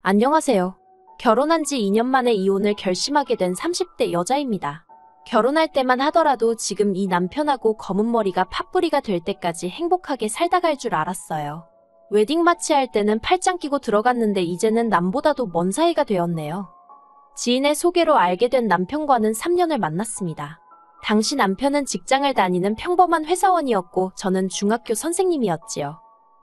안녕하세요. 결혼한 지 2년 만에 이혼을 결심하게 된 30대 여자입니다. 결혼할 때만 하더라도 지금 이 남편하고 검은 머리가 팥뿌리가 될 때까지 행복하게 살다 갈 줄 알았어요. 웨딩 마치할 때는 팔짱 끼고 들어갔는데 이제는 남보다도 먼 사이가 되었네요. 지인의 소개로 알게 된 남편과는 3년을 만났습니다. 당시 남편은 직장을 다니는 평범한 회사원이었고 저는 중학교 선생님이었지요.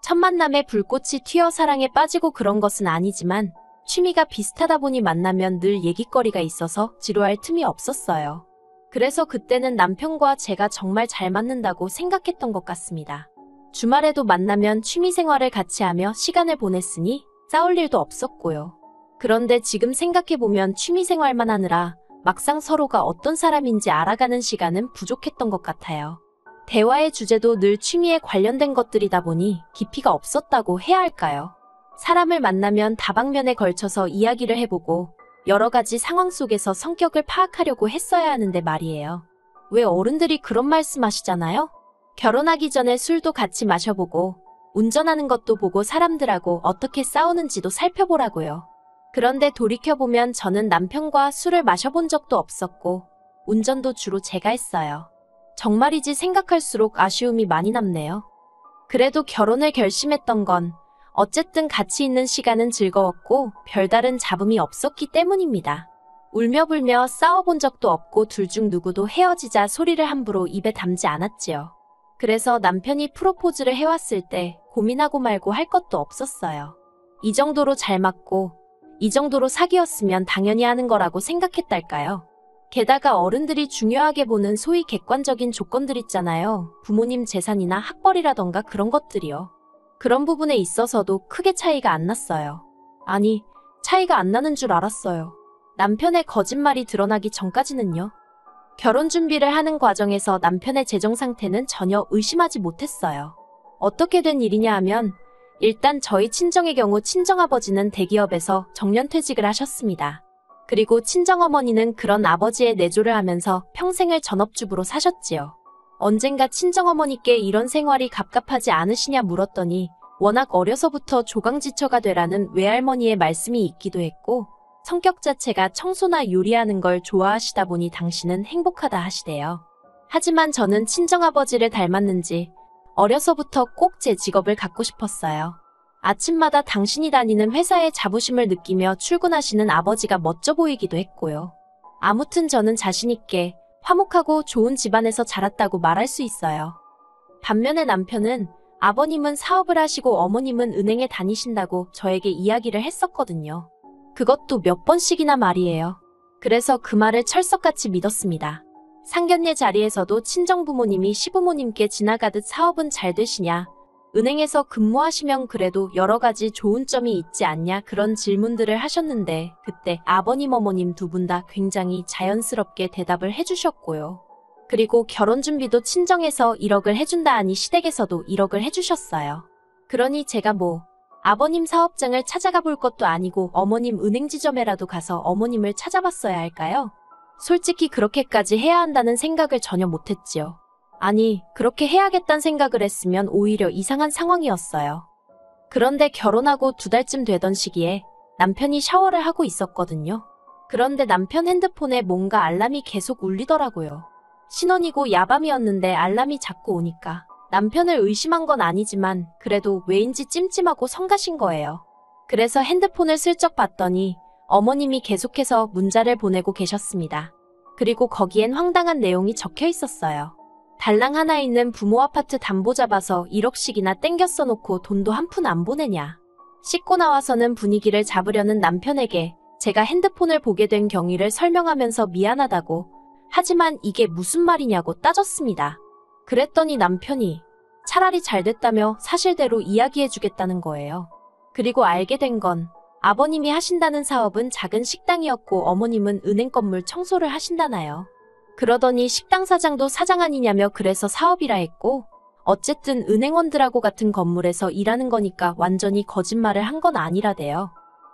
첫 만남에 불꽃이 튀어 사랑에 빠지고 그런 것은 아니지만 취미가 비슷하다 보니 만나면 늘 얘기거리가 있어서 지루할 틈이 없었어요. 그래서 그때는 남편과 제가 정말 잘 맞는다고 생각했던 것 같습니다. 주말에도 만나면 취미생활을 같이 하며 시간을 보냈으니 싸울 일도 없었고요. 그런데 지금 생각해보면 취미생활만 하느라 막상 서로가 어떤 사람인지 알아가는 시간은 부족했던 것 같아요. 대화의 주제도 늘 취미에 관련된 것들이다 보니 깊이가 없었다고 해야 할까요? 사람을 만나면 다방면에 걸쳐서 이야기를 해보고 여러 가지 상황 속에서 성격을 파악하려고 했어야 하는데 말이에요. 왜 어른들이 그런 말씀하시잖아요? 결혼하기 전에 술도 같이 마셔보고 운전하는 것도 보고 사람들하고 어떻게 싸우는지도 살펴보라고요. 그런데 돌이켜보면 저는 남편과 술을 마셔본 적도 없었고 운전도 주로 제가 했어요. 정말이지 생각할수록 아쉬움이 많이 남네요. 그래도 결혼을 결심했던 건 어쨌든 같이 있는 시간은 즐거웠고 별다른 잡음이 없었기 때문입니다. 울며불며 싸워본 적도 없고 둘 중 누구도 헤어지자 소리를 함부로 입에 담지 않았지요. 그래서 남편이 프로포즈를 해왔을 때 고민하고 말고 할 것도 없었어요. 이 정도로 잘 맞고 이 정도로 사귀었으면 당연히 하는 거라고 생각했달까요? 게다가 어른들이 중요하게 보는 소위 객관적인 조건들 있잖아요. 부모님 재산이나 학벌이라던가 그런 것들이요. 그런 부분에 있어서도 크게 차이가 안 났어요. 아니, 차이가 안 나는 줄 알았어요. 남편의 거짓말이 드러나기 전까지는요. 결혼 준비를 하는 과정에서 남편의 재정 상태는 전혀 의심하지 못했어요. 어떻게 된 일이냐 하면 일단 저희 친정의 경우 친정아버지는 대기업에서 정년퇴직을 하셨습니다. 그리고 친정어머니는 그런 아버지의 내조를 하면서 평생을 전업주부로 사셨지요. 언젠가 친정어머니께 이런 생활이 갑갑하지 않으시냐 물었더니 워낙 어려서부터 조강지처가 되라는 외할머니의 말씀이 있기도 했고 성격 자체가 청소나 요리하는 걸 좋아하시다 보니 당신은 행복하다 하시대요. 하지만 저는 친정아버지를 닮았는지 어려서부터 꼭 제 직업을 갖고 싶었어요. 아침마다 당신이 다니는 회사의 자부심을 느끼며 출근하시는 아버지가 멋져 보이기도 했고요. 아무튼 저는 자신있게 화목하고 좋은 집안에서 자랐다고 말할 수 있어요. 반면에 남편은 아버님은 사업을 하시고 어머님은 은행에 다니신다고 저에게 이야기를 했었거든요. 그것도 몇 번씩이나 말이에요. 그래서 그 말을 철석같이 믿었습니다. 상견례 자리에서도 친정부모님이 시부모님께 지나가듯 사업은 잘 되시냐, 은행에서 근무하시면 그래도 여러 가지 좋은 점이 있지 않냐 그런 질문들을 하셨는데 그때 아버님 어머님 두 분 다 굉장히 자연스럽게 대답을 해주셨고요. 그리고 결혼 준비도 친정에서 1억을 해준다 하니 시댁에서도 1억을 해주셨어요. 그러니 제가 아버님 사업장을 찾아가 볼 것도 아니고 어머님 은행 지점에라도 가서 어머님을 찾아봤어야 할까요? 솔직히 그렇게까지 해야 한다는 생각을 전혀 못했지요. 아니, 그렇게 해야겠다는 생각을 했으면 오히려 이상한 상황이었어요. 그런데 결혼하고 2달쯤 되던 시기에 남편이 샤워를 하고 있었거든요. 그런데 남편 핸드폰에 뭔가 알람이 계속 울리더라고요. 신혼이고 야밤이었는데 알람이 자꾸 오니까 남편을 의심한 건 아니지만 그래도 왜인지 찜찜하고 성가신 거예요. 그래서 핸드폰을 슬쩍 봤더니 어머님이 계속해서 문자를 보내고 계셨습니다. 그리고 거기엔 황당한 내용이 적혀 있었어요. 달랑 하나 있는 부모 아파트 담보 잡아서 1억씩이나 땡겨 써놓고 돈도 한 푼 안 보내냐. 씻고 나와서는 분위기를 잡으려는 남편에게 제가 핸드폰을 보게 된 경위를 설명하면서 미안하다고 하지만 이게 무슨 말이냐고 따졌습니다. 그랬더니 남편이 차라리 잘 됐다며 사실대로 이야기해주겠다는 거예요. 그리고 알게 된 건 아버님이 하신다는 사업은 작은 식당이었고 어머님은 은행 건물 청소를 하신다나요. 그러더니 식당 사장도 사장 아니냐며 그래서 사업이라 했고 어쨌든 은행원들하고 같은 건물에서 일하는 거니까 완전히 거짓말을 한 건 아니라대요.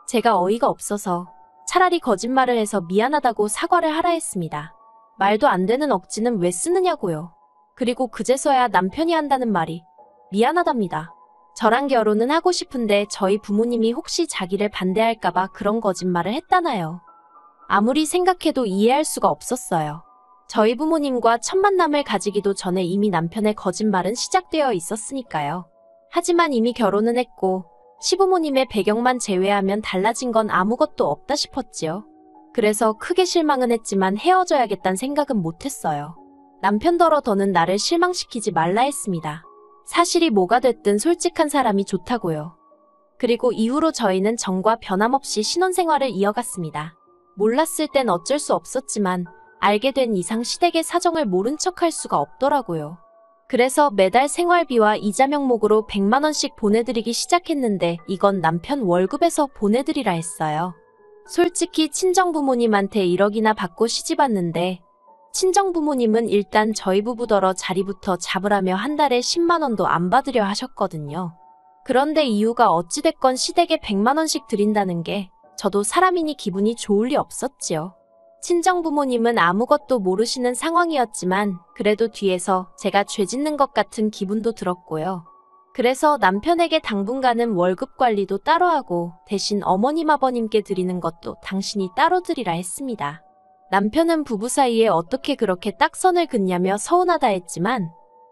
제가 어이가 없어서 차라리 거짓말을 해서 미안하다고 사과를 하라 했습니다. 말도 안 되는 억지는 왜 쓰느냐고요. 그리고 그제서야 남편이 한다는 말이 미안하답니다. 저랑 결혼은 하고 싶은데 저희 부모님이 혹시 자기를 반대할까봐 그런 거짓말을 했다나요. 아무리 생각해도 이해할 수가 없었어요. 저희 부모님과 첫 만남을 가지기도 전에 이미 남편의 거짓말은 시작되어 있었으니까요. 하지만 이미 결혼은 했고 시부모님의 배경만 제외하면 달라진 건 아무것도 없다 싶었지요. 그래서 크게 실망은 했지만 헤어져야겠다는 생각은 못했어요. 남편더러 더는 나를 실망시키지 말라 했습니다. 사실이 뭐가 됐든 솔직한 사람이 좋다고요. 그리고 이후로 저희는 정과 변함없이 신혼생활을 이어갔습니다. 몰랐을 땐 어쩔 수 없었지만 알게 된 이상 시댁의 사정을 모른 척할 수가 없더라고요. 그래서 매달 생활비와 이자 명목으로 100만 원씩 보내드리기 시작했는데 이건 남편 월급에서 보내드리라 했어요. 솔직히 친정부모님한테 1억이나 받고 시집왔는데 친정부모님은 일단 저희 부부더러 자리부터 잡으라며 한 달에 10만 원도 안 받으려 하셨거든요. 그런데 이유가 어찌됐건 시댁에 100만 원씩 드린다는 게 저도 사람이니 기분이 좋을 리 없었지요. 친정부모님은 아무것도 모르시는 상황이었지만 그래도 뒤에서 제가 죄 짓는 것 같은 기분도 들었고요. 그래서 남편에게 당분간은 월급 관리도 따로 하고 대신 어머님 아버님께 드리는 것도 당신이 따로 드리라 했습니다. 남편은 부부 사이에 어떻게 그렇게 딱 선을 긋냐며 서운하다 했지만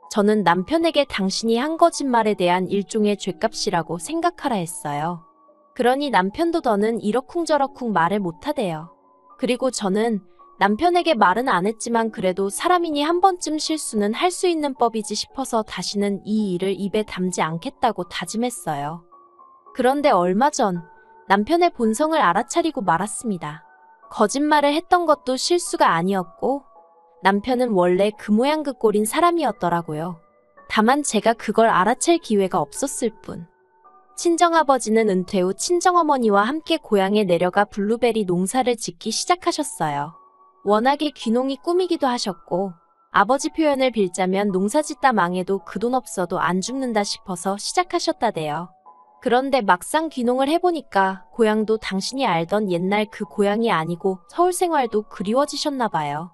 저는 남편에게 당신이 한 거짓말에 대한 일종의 죗값이라고 생각하라 했어요. 그러니 남편도 더는 이러쿵저러쿵 말을 못하대요. 그리고 저는 남편에게 말은 안 했지만 그래도 사람이니 한 번쯤 실수는 할 수 있는 법이지 싶어서 다시는 이 일을 입에 담지 않겠다고 다짐했어요. 그런데 얼마 전 남편의 본성을 알아차리고 말았습니다. 거짓말을 했던 것도 실수가 아니었고 남편은 원래 그 모양 그 꼴인 사람이었더라고요. 다만 제가 그걸 알아챌 기회가 없었을 뿐. 친정아버지는 은퇴 후 친정어머니와 함께 고향에 내려가 블루베리 농사를 짓기 시작하셨어요. 워낙에 귀농이 꿈이기도 하셨고 아버지 표현을 빌자면 농사 짓다 망해도 그 돈 없어도 안 죽는다 싶어서 시작하셨다대요. 그런데 막상 귀농을 해보니까 고향도 당신이 알던 옛날 그 고향이 아니고 서울 생활도 그리워지셨나 봐요.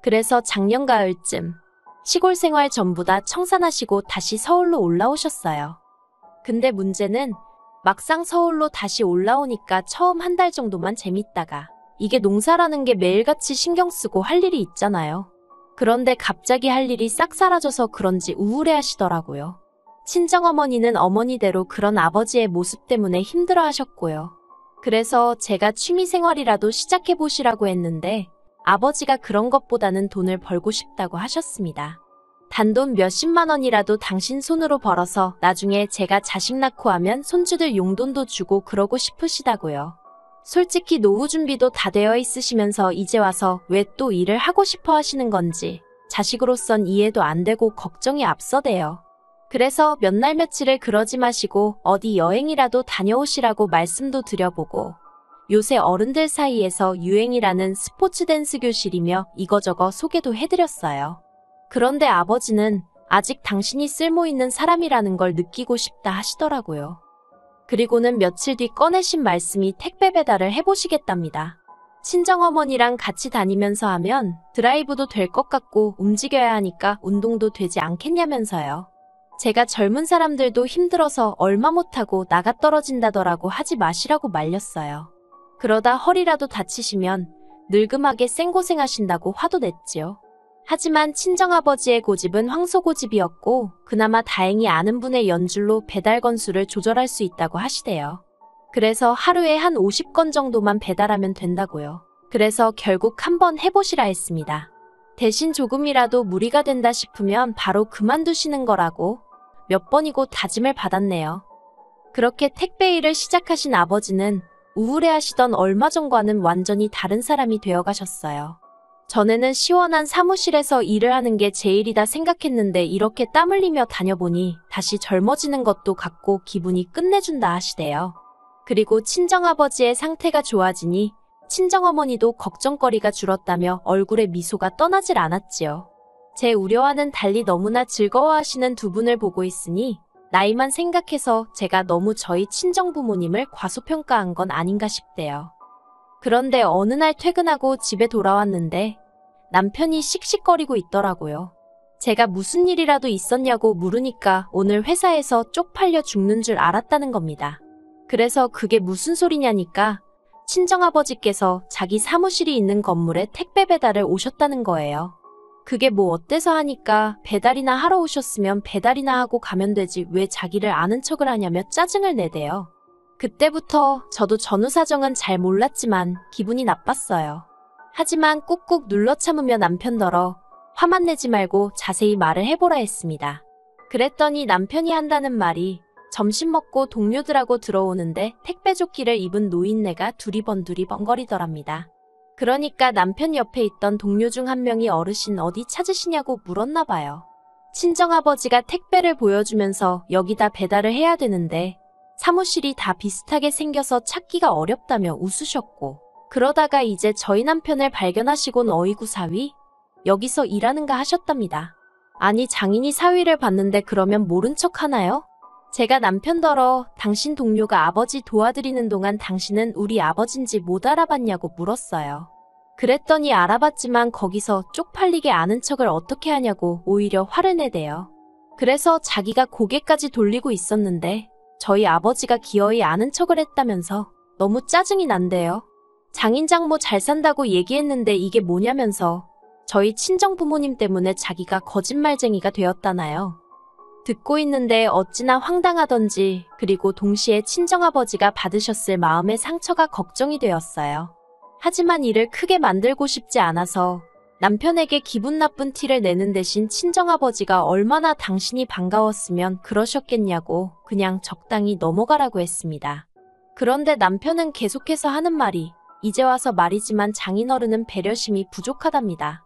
그래서 작년 가을쯤 시골 생활 전부 다 청산하시고 다시 서울로 올라오셨어요. 근데 문제는 막상 서울로 다시 올라오니까 처음 한 달 정도만 재밌다가 이게 농사라는 게 매일같이 신경 쓰고 할 일이 있잖아요. 그런데 갑자기 할 일이 싹 사라져서 그런지 우울해하시더라고요. 친정어머니는 어머니대로 그런 아버지의 모습 때문에 힘들어 하셨고요. 그래서 제가 취미생활이라도 시작해보시라고 했는데 아버지가 그런 것보다는 돈을 벌고 싶다고 하셨습니다. 단돈 몇십만 원이라도 당신 손으로 벌어서 나중에 제가 자식 낳고 하면 손주들 용돈도 주고 그러고 싶으시다고요. 솔직히 노후 준비도 다 되어 있으시면서 이제 와서 왜 또 일을 하고 싶어 하시는 건지 자식으로선 이해도 안 되고 걱정이 앞서대요. 그래서 몇 날 며칠을 그러지 마시고 어디 여행이라도 다녀오시라고 말씀도 드려보고 요새 어른들 사이에서 유행이라는 스포츠 댄스 교실이며 이거저거 소개도 해드렸어요. 그런데 아버지는 아직 당신이 쓸모있는 사람이라는 걸 느끼고 싶다 하시더라고요. 그리고는 며칠 뒤 꺼내신 말씀이 택배 배달을 해보시겠답니다. 친정어머니랑 같이 다니면서 하면 드라이브도 될 것 같고 움직여야 하니까 운동도 되지 않겠냐면서요. 제가 젊은 사람들도 힘들어서 얼마 못하고 나가 떨어진다더라고 하지 마시라고 말렸어요. 그러다 허리라도 다치시면 늙음하게 생고생하신다고 화도 냈지요. 하지만 친정아버지의 고집은 황소고집이었고 그나마 다행히 아는 분의 연줄로 배달 건수를 조절할 수 있다고 하시대요. 그래서 하루에 한 50건 정도만 배달하면 된다고요. 그래서 결국 한번 해보시라 했습니다. 대신 조금이라도 무리가 된다 싶으면 바로 그만두시는 거라고 몇 번이고 다짐을 받았네요. 그렇게 택배 일을 시작하신 아버지는 우울해하시던 얼마 전과는 완전히 다른 사람이 되어가셨어요. 전에는 시원한 사무실에서 일을 하는 게 제일이다 생각했는데 이렇게 땀 흘리며 다녀보니 다시 젊어지는 것도 같고 기분이 끝내준다 하시대요. 그리고 친정아버지의 상태가 좋아지니 친정어머니도 걱정거리가 줄었다며 얼굴에 미소가 떠나질 않았지요. 제 우려와는 달리 너무나 즐거워하시는 두 분을 보고 있으니 나이만 생각해서 제가 너무 저희 친정부모님을 과소평가한 건 아닌가 싶대요. 그런데 어느 날 퇴근하고 집에 돌아왔는데 남편이 씩씩거리고 있더라고요. 제가 무슨 일이라도 있었냐고 물으니까 오늘 회사에서 쪽팔려 죽는 줄 알았다는 겁니다. 그래서 그게 무슨 소리냐니까 친정아버지께서 자기 사무실이 있는 건물에 택배 배달을 오셨다는 거예요. 그게 뭐 어때서 하니까 배달이나 하러 오셨으면 배달이나 하고 가면 되지 왜 자기를 아는 척을 하냐며 짜증을 내대요. 그때부터 저도 전후 사정은 잘 몰랐지만 기분이 나빴어요. 하지만 꾹꾹 눌러 참으며 남편더러 화만 내지 말고 자세히 말을 해보라 했습니다. 그랬더니 남편이 한다는 말이 점심 먹고 동료들하고 들어오는데 택배 조끼를 입은 노인네가 두리번두리번거리더랍니다. 그러니까 남편 옆에 있던 동료 중 한 명이 어르신 어디 찾으시냐고 물었나 봐요. 친정아버지가 택배를 보여주면서 여기다 배달을 해야 되는데 사무실이 다 비슷하게 생겨서 찾기가 어렵다며 웃으셨고 그러다가 이제 저희 남편을 발견하시곤 어이구 사위? 여기서 일하는가 하셨답니다. 아니 장인이 사위를 봤는데 그러면 모른 척 하나요? 제가 남편더러 당신 동료가 아버지 도와드리는 동안 당신은 우리 아버지인지 못 알아봤냐고 물었어요. 그랬더니 알아봤지만 거기서 쪽팔리게 아는 척을 어떻게 하냐고 오히려 화를 내대요. 그래서 자기가 고개까지 돌리고 있었는데 저희 아버지가 기어이 아는 척을 했다면서 너무 짜증이 난대요. 장인장모 잘 산다고 얘기했는데 이게 뭐냐면서 저희 친정부모님 때문에 자기가 거짓말쟁이가 되었다나요. 듣고 있는데 어찌나 황당하던지 그리고 동시에 친정아버지가 받으셨을 마음의 상처가 걱정이 되었어요. 하지만 이를 크게 만들고 싶지 않아서 남편에게 기분 나쁜 티를 내는 대신 친정아버지가 얼마나 당신이 반가웠으면 그러셨겠냐고 그냥 적당히 넘어가라고 했습니다. 그런데 남편은 계속해서 하는 말이 이제 와서 말이지만 장인어른은 배려심이 부족하답니다.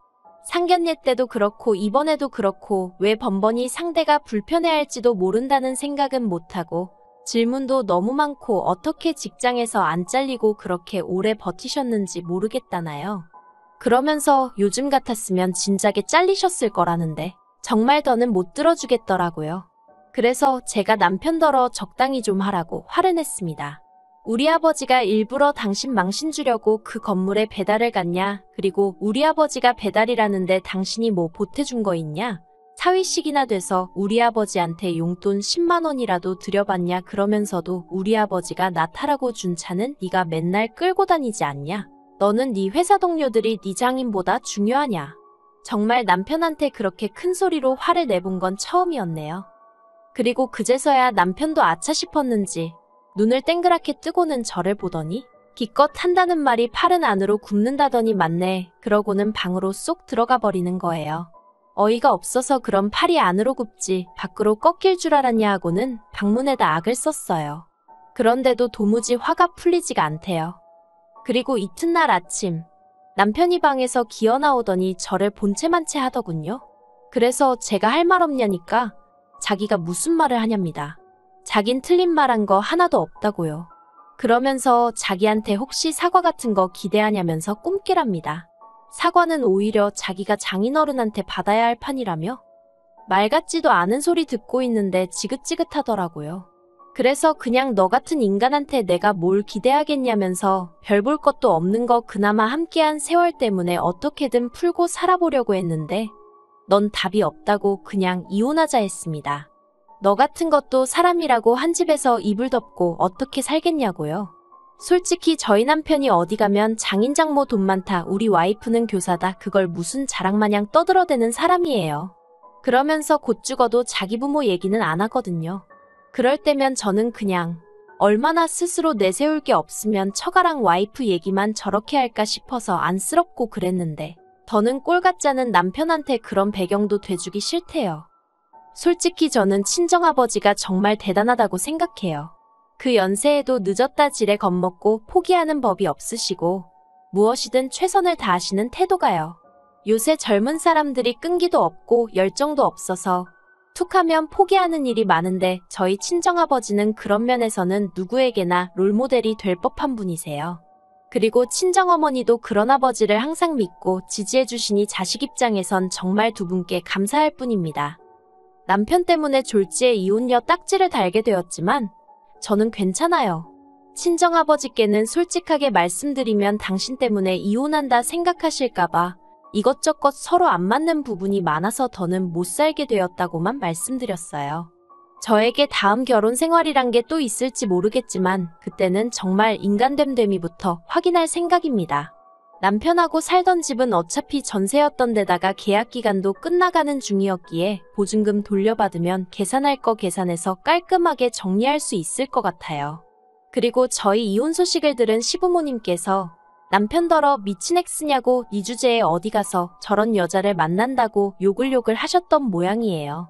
상견례 때도 그렇고 이번에도 그렇고 왜 번번이 상대가 불편해할지도 모른다는 생각은 못하고 질문도 너무 많고 어떻게 직장에서 안 잘리고 그렇게 오래 버티셨는지 모르겠다나요. 그러면서 요즘 같았으면 진작에 잘리셨을 거라는데 정말 더는 못 들어주겠더라고요. 그래서 제가 남편더러 적당히 좀 하라고 화를 냈습니다. 우리 아버지가 일부러 당신 망신 주려고 그 건물에 배달을 갔냐? 그리고 우리 아버지가 배달이라는데 당신이 뭐 보태준 거 있냐? 사위씩이나 돼서 우리 아버지한테 용돈 10만 원이라도 드려봤냐? 그러면서도 우리 아버지가 나 타라고 준 차는 네가 맨날 끌고 다니지 않냐? 너는 네 회사 동료들이 네 장인보다 중요하냐? 정말 남편한테 그렇게 큰 소리로 화를 내본 건 처음이었네요. 그리고 그제서야 남편도 아차 싶었는지 눈을 땡그랗게 뜨고는 저를 보더니 기껏 한다는 말이 팔은 안으로 굽는다더니 맞네. 그러고는 방으로 쏙 들어가 버리는 거예요. 어이가 없어서 그럼 팔이 안으로 굽지 밖으로 꺾일 줄 알았냐 하고는 방문에다 악을 썼어요. 그런데도 도무지 화가 풀리지가 않대요. 그리고 이튿날 아침 남편이 방에서 기어 나오더니 저를 본체만체 하더군요. 그래서 제가 할 말 없냐니까 자기가 무슨 말을 하냐입니다. 자긴 틀린 말 한 거 하나도 없다고요. 그러면서 자기한테 혹시 사과 같은 거 기대하냐면서 꿈깨랍니다. 사과는 오히려 자기가 장인어른한테 받아야 할 판이라며? 말 같지도 않은 소리 듣고 있는데 지긋지긋하더라고요. 그래서 그냥 너 같은 인간한테 내가 뭘 기대하겠냐면서 별 볼 것도 없는 거 그나마 함께한 세월 때문에 어떻게든 풀고 살아보려고 했는데 넌 답이 없다고 그냥 이혼하자 했습니다. 너 같은 것도 사람이라고 한 집에서 이불 덮고 어떻게 살겠냐고요. 솔직히 저희 남편이 어디 가면 장인장모 돈 많다, 우리 와이프는 교사다, 그걸 무슨 자랑마냥 떠들어대는 사람이에요. 그러면서 곧 죽어도 자기 부모 얘기는 안 하거든요. 그럴 때면 저는 그냥 얼마나 스스로 내세울 게 없으면 처가랑 와이프 얘기만 저렇게 할까 싶어서 안쓰럽고 그랬는데 더는 꼴 같지 않은 남편한테 그런 배경도 돼주기 싫대요. 솔직히 저는 친정아버지가 정말 대단하다고 생각해요. 그 연세에도 늦었다 지레 겁먹고 포기하는 법이 없으시고 무엇이든 최선을 다하시는 태도가요. 요새 젊은 사람들이 끈기도 없고 열정도 없어서 툭하면 포기하는 일이 많은데 저희 친정아버지는 그런 면에서는 누구에게나 롤모델이 될 법한 분이세요. 그리고 친정어머니도 그런 아버지를 항상 믿고 지지해 주시니 자식 입장에선 정말 두 분께 감사할 뿐입니다. 남편 때문에 졸지에 이혼녀 딱지를 달게 되었지만 저는 괜찮아요. 친정아버지께는 솔직하게 말씀드리면 당신 때문에 이혼한다 생각하실까봐 이것저것 서로 안 맞는 부분이 많아서 더는 못 살게 되었다고만 말씀드렸어요. 저에게 다음 결혼 생활이란 게 또 있을지 모르겠지만 그때는 정말 인간됨됨이부터 확인할 생각입니다. 남편하고 살던 집은 어차피 전세였던 데다가 계약 기간도 끝나가는 중이었기에 보증금 돌려받으면 계산할 거 계산해서 깔끔하게 정리할 수 있을 것 같아요. 그리고 저희 이혼 소식을 들은 시부모님께서 남편더러 미친 엑스냐고 네 주제에 어디 가서 저런 여자를 만난다고 욕을 하셨던 모양이에요.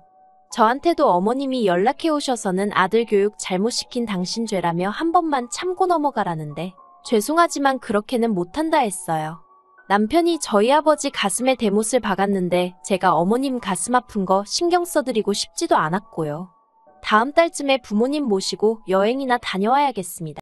저한테도 어머님이 연락해 오셔서는 아들 교육 잘못시킨 당신 죄라며 한 번만 참고 넘어가라는데 죄송하지만 그렇게는 못한다 했어요. 남편이 저희 아버지 가슴에 대못을 박았는데 제가 어머님 가슴 아픈 거 신경 써드리고 싶지도 않았고요. 다음 달쯤에 부모님 모시고 여행이나 다녀와야겠습니다.